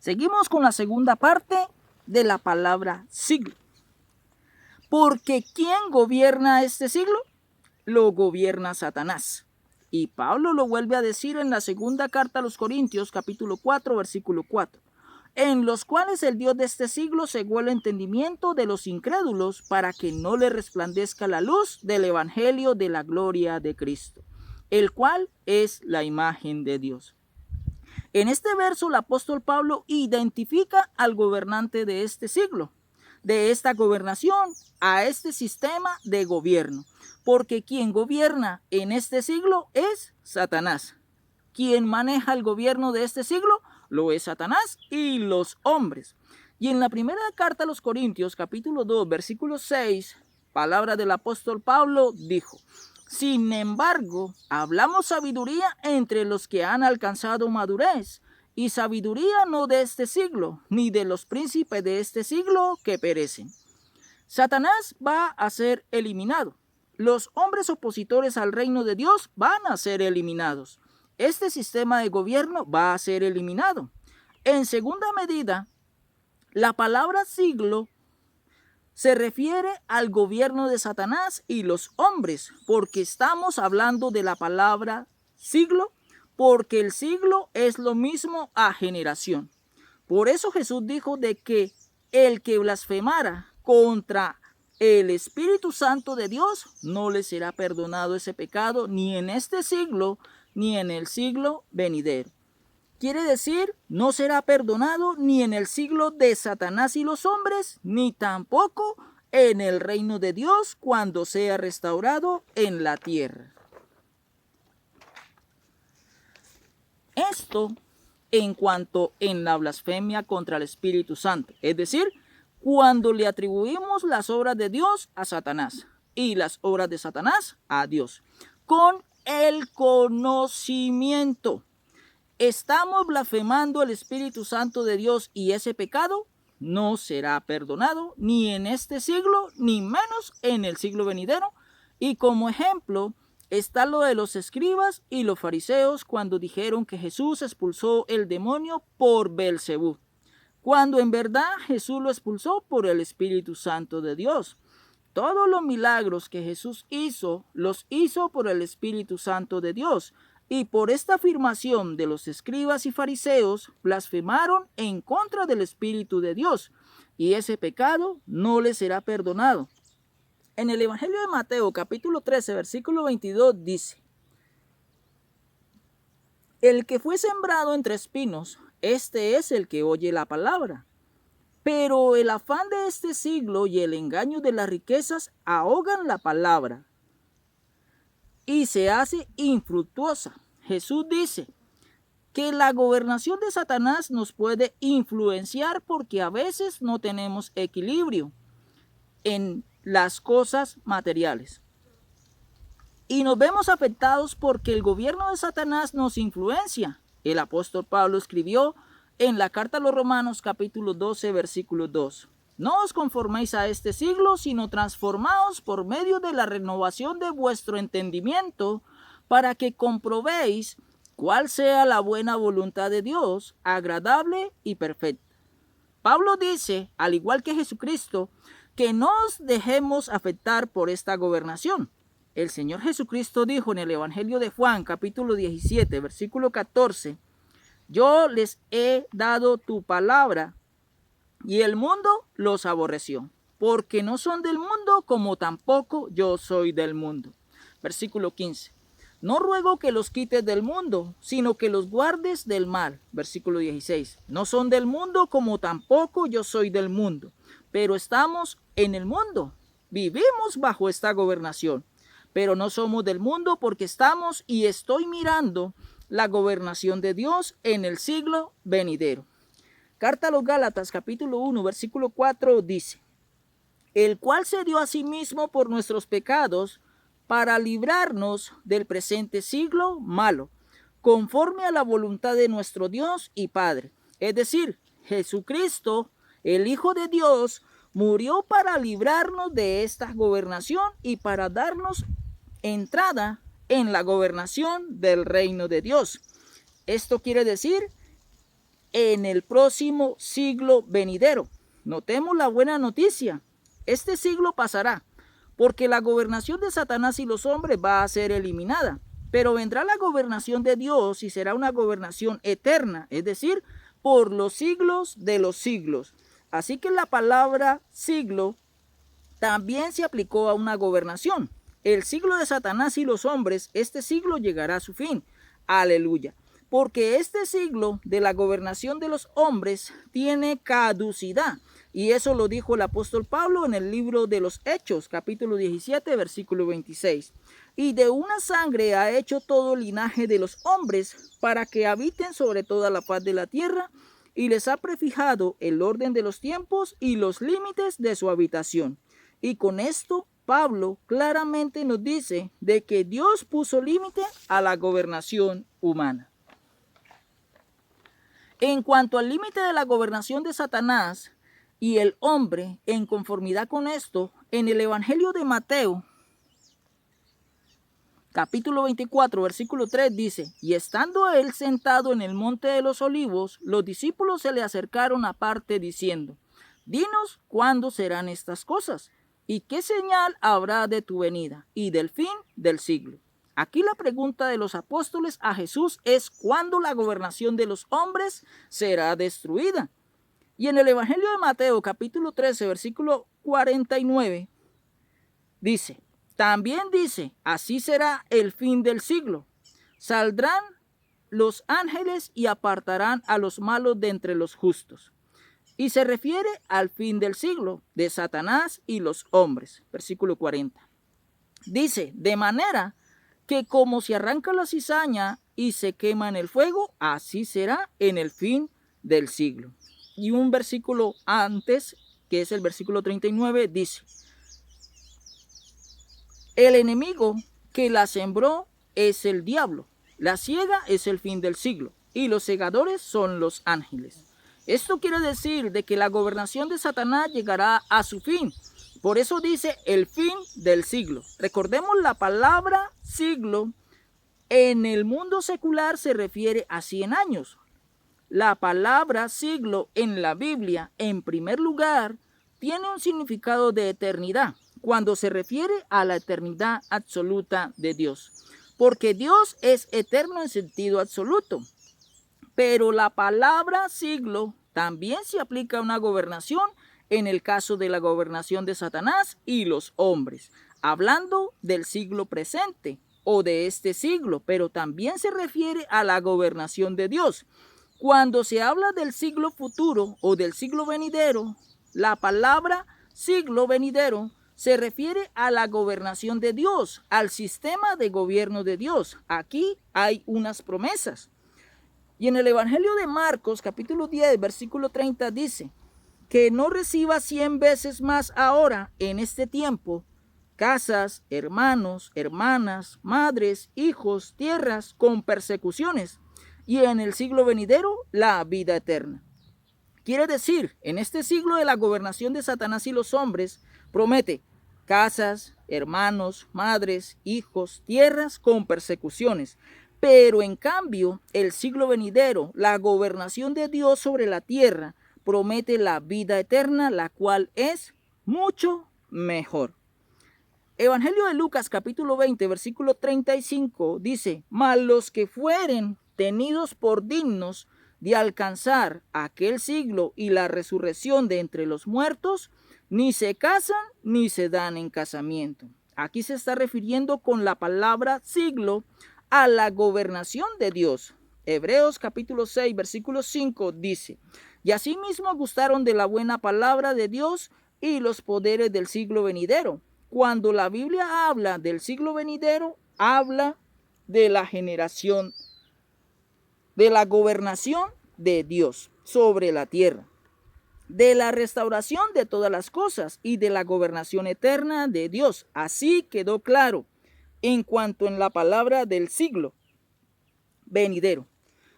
Seguimos con la segunda parte de la palabra siglo. Porque ¿quién gobierna este siglo? Lo gobierna Satanás. Y Pablo lo vuelve a decir en la segunda carta a los Corintios, capítulo 4, versículo 4. En los cuales el Dios de este siglo cegó el entendimiento de los incrédulos para que no le resplandezca la luz del evangelio de la gloria de Cristo, el cual es la imagen de Dios. En este verso el apóstol Pablo identifica al gobernante de este siglo, de esta gobernación, a este sistema de gobierno, porque quien gobierna en este siglo es Satanás. Quien maneja el gobierno de este siglo lo es Satanás y los hombres. Y en la primera carta a los Corintios, capítulo 2, versículo 6, palabra del apóstol Pablo, dijo: sin embargo, hablamos sabiduría entre los que han alcanzado madurez, y sabiduría no de este siglo, ni de los príncipes de este siglo que perecen. Satanás va a ser eliminado. Los hombres opositores al reino de Dios van a ser eliminados. Este sistema de gobierno va a ser eliminado. En segunda medida, la palabra siglo se refiere al gobierno de Satanás y los hombres, porque estamos hablando de la palabra siglo, porque el siglo es lo mismo a generación. Por eso Jesús dijo de que el que blasfemara contra el Espíritu Santo de Dios no le será perdonado ese pecado ni en este siglo ni en el siglo venidero. Quiere decir, no será perdonado ni en el siglo de Satanás y los hombres, ni tampoco en el reino de Dios cuando sea restaurado en la tierra. Esto en cuanto en la blasfemia contra el Espíritu Santo, es decir, cuando le atribuimos las obras de Dios a Satanás y las obras de Satanás a Dios, con el conocimiento. ¿Estamos blasfemando el Espíritu Santo de Dios y ese pecado no será perdonado ni en este siglo, ni menos en el siglo venidero? Y como ejemplo está lo de los escribas y los fariseos cuando dijeron que Jesús expulsó el demonio por Beelzebú, cuando en verdad Jesús lo expulsó por el Espíritu Santo de Dios. Todos los milagros que Jesús hizo, los hizo por el Espíritu Santo de Dios. Y por esta afirmación de los escribas y fariseos, blasfemaron en contra del Espíritu de Dios, y ese pecado no les será perdonado. En el Evangelio de Mateo, capítulo 13, versículo 22, dice: el que fue sembrado entre espinos, este es el que oye la palabra. Pero el afán de este siglo y el engaño de las riquezas ahogan la palabra y se hace infructuosa. Jesús dice que la gobernación de Satanás nos puede influenciar porque a veces no tenemos equilibrio en las cosas materiales. Y nos vemos afectados porque el gobierno de Satanás nos influencia. El apóstol Pablo escribió en la carta a los Romanos capítulo 12, versículo 2. No os conforméis a este siglo, sino transformaos por medio de la renovación de vuestro entendimiento, para que comprobéis cuál sea la buena voluntad de Dios, agradable y perfecta. Pablo dice, al igual que Jesucristo, que no os dejemos afectar por esta gobernación. El Señor Jesucristo dijo en el Evangelio de Juan, capítulo 17, versículo 14, yo les he dado tu palabra, y el mundo los aborreció, porque no son del mundo, como tampoco yo soy del mundo. Versículo 15. No ruego que los quites del mundo, sino que los guardes del mal. Versículo 16. No son del mundo, como tampoco yo soy del mundo, pero estamos en el mundo. Vivimos bajo esta gobernación, pero no somos del mundo porque estamos y estoy mirando la gobernación de Dios en el siglo venidero. Carta a los Gálatas, capítulo 1, versículo 4, dice: el cual se dio a sí mismo por nuestros pecados para librarnos del presente siglo malo, conforme a la voluntad de nuestro Dios y Padre. Es decir, Jesucristo, el Hijo de Dios, murió para librarnos de esta gobernación y para darnos entrada en la gobernación del reino de Dios. Esto quiere decir en el próximo siglo venidero. Notemos la buena noticia. Este siglo pasará, porque la gobernación de Satanás y los hombres va a ser eliminada. Pero vendrá la gobernación de Dios y será una gobernación eterna, es decir, por los siglos de los siglos. Así que la palabra siglo también se aplicó a una gobernación. El siglo de Satanás y los hombres, este siglo llegará a su fin. Aleluya. Porque este siglo de la gobernación de los hombres tiene caducidad. Y eso lo dijo el apóstol Pablo en el libro de los Hechos, capítulo 17, versículo 26. Y de una sangre ha hecho todo linaje de los hombres para que habiten sobre toda la faz de la tierra, y les ha prefijado el orden de los tiempos y los límites de su habitación. Y con esto Pablo claramente nos dice de que Dios puso límite a la gobernación humana. En cuanto al límite de la gobernación de Satanás y el hombre, en conformidad con esto, en el Evangelio de Mateo, capítulo 24, versículo 3 dice: y estando él sentado en el monte de los olivos, los discípulos se le acercaron aparte diciendo: dinos cuándo serán estas cosas, y qué señal habrá de tu venida y del fin del siglo. Aquí la pregunta de los apóstoles a Jesús es: ¿cuándo la gobernación de los hombres será destruida? Y en el Evangelio de Mateo, capítulo 13, versículo 49, dice: también dice, así será el fin del siglo. Saldrán los ángeles y apartarán a los malos de entre los justos. Y se refiere al fin del siglo de Satanás y los hombres. Versículo 40. Dice: de manera que como se arranca la cizaña y se quema en el fuego, así será en el fin del siglo. Y un versículo antes, que es el versículo 39, dice: el enemigo que la sembró es el diablo, la siega es el fin del siglo, y los segadores son los ángeles. Esto quiere decir de que la gobernación de Satanás llegará a su fin. Por eso dice el fin del siglo. Recordemos, la palabra siglo en el mundo secular se refiere a 100 años. La palabra siglo en la Biblia, en primer lugar, tiene un significado de eternidad, cuando se refiere a la eternidad absoluta de Dios. Porque Dios es eterno en sentido absoluto. Pero la palabra siglo también se aplica a una gobernación en el caso de la gobernación de Satanás y los hombres, hablando del siglo presente o de este siglo, pero también se refiere a la gobernación de Dios. Cuando se habla del siglo futuro o del siglo venidero, la palabra siglo venidero se refiere a la gobernación de Dios, al sistema de gobierno de Dios. Aquí hay unas promesas. Y en el Evangelio de Marcos, capítulo 10, versículo 30, dice: que no reciba 100 veces más ahora, en este tiempo, casas, hermanos, hermanas, madres, hijos, tierras, con persecuciones, y en el siglo venidero, la vida eterna. Quiere decir, en este siglo de la gobernación de Satanás y los hombres, promete casas, hermanos, madres, hijos, tierras, con persecuciones. Pero en cambio, el siglo venidero, la gobernación de Dios sobre la tierra, promete la vida eterna, la cual es mucho mejor. Evangelio de Lucas, capítulo 20, versículo 35, dice: mas los que fueren tenidos por dignos de alcanzar aquel siglo y la resurrección de entre los muertos, ni se casan ni se dan en casamiento. Aquí se está refiriendo con la palabra siglo a la gobernación de Dios. Hebreos capítulo 6, versículo 5 dice: y asimismo gustaron de la buena palabra de Dios y los poderes del siglo venidero. Cuando la Biblia habla del siglo venidero, habla de la generación, de la gobernación de Dios sobre la tierra, de la restauración de todas las cosas y de la gobernación eterna de Dios. Así quedó claro en cuanto en la palabra del siglo venidero.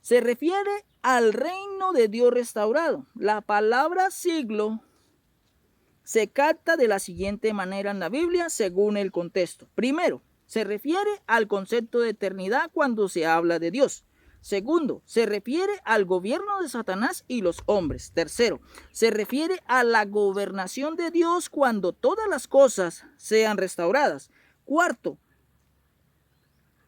Se refiere al reino de Dios restaurado. La palabra siglo se capta de la siguiente manera en la Biblia según el contexto. Primero, se refiere al concepto de eternidad cuando se habla de Dios. Segundo, se refiere al gobierno de Satanás y los hombres. Tercero, se refiere a la gobernación de Dios cuando todas las cosas sean restauradas. Cuarto,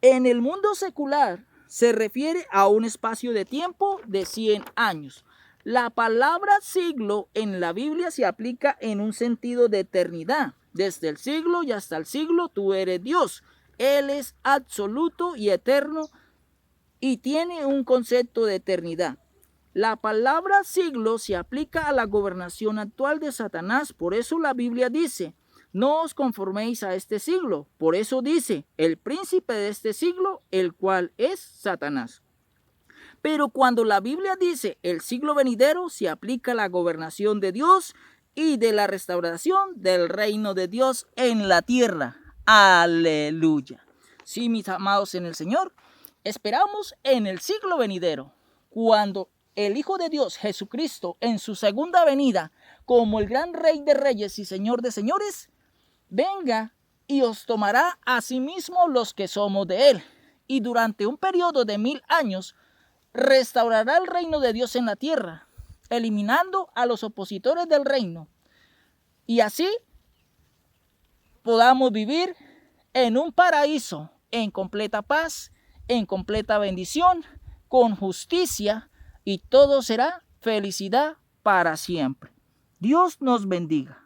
en el mundo secular se refiere a un espacio de tiempo de 100 años. La palabra siglo en la Biblia se aplica en un sentido de eternidad. Desde el siglo y hasta el siglo tú eres Dios. Él es absoluto y eterno y tiene un concepto de eternidad. La palabra siglo se aplica a la gobernación actual de Satanás. Por eso la Biblia dice, no os conforméis a este siglo. Por eso dice, el príncipe de este siglo, el cual es Satanás. Pero cuando la Biblia dice el siglo venidero, se aplica a la gobernación de Dios y de la restauración del reino de Dios en la tierra. Aleluya. Sí, mis amados en el Señor, esperamos en el siglo venidero, cuando el Hijo de Dios, Jesucristo, en su segunda venida, como el gran Rey de Reyes y Señor de Señores, venga y os tomará a sí mismo los que somos de Él. Y durante un periodo de 1000 años, restaurará el reino de Dios en la tierra, eliminando a los opositores del reino. Y así podamos vivir en un paraíso, en completa paz, en completa bendición, con justicia, y todo será felicidad para siempre. Dios nos bendiga.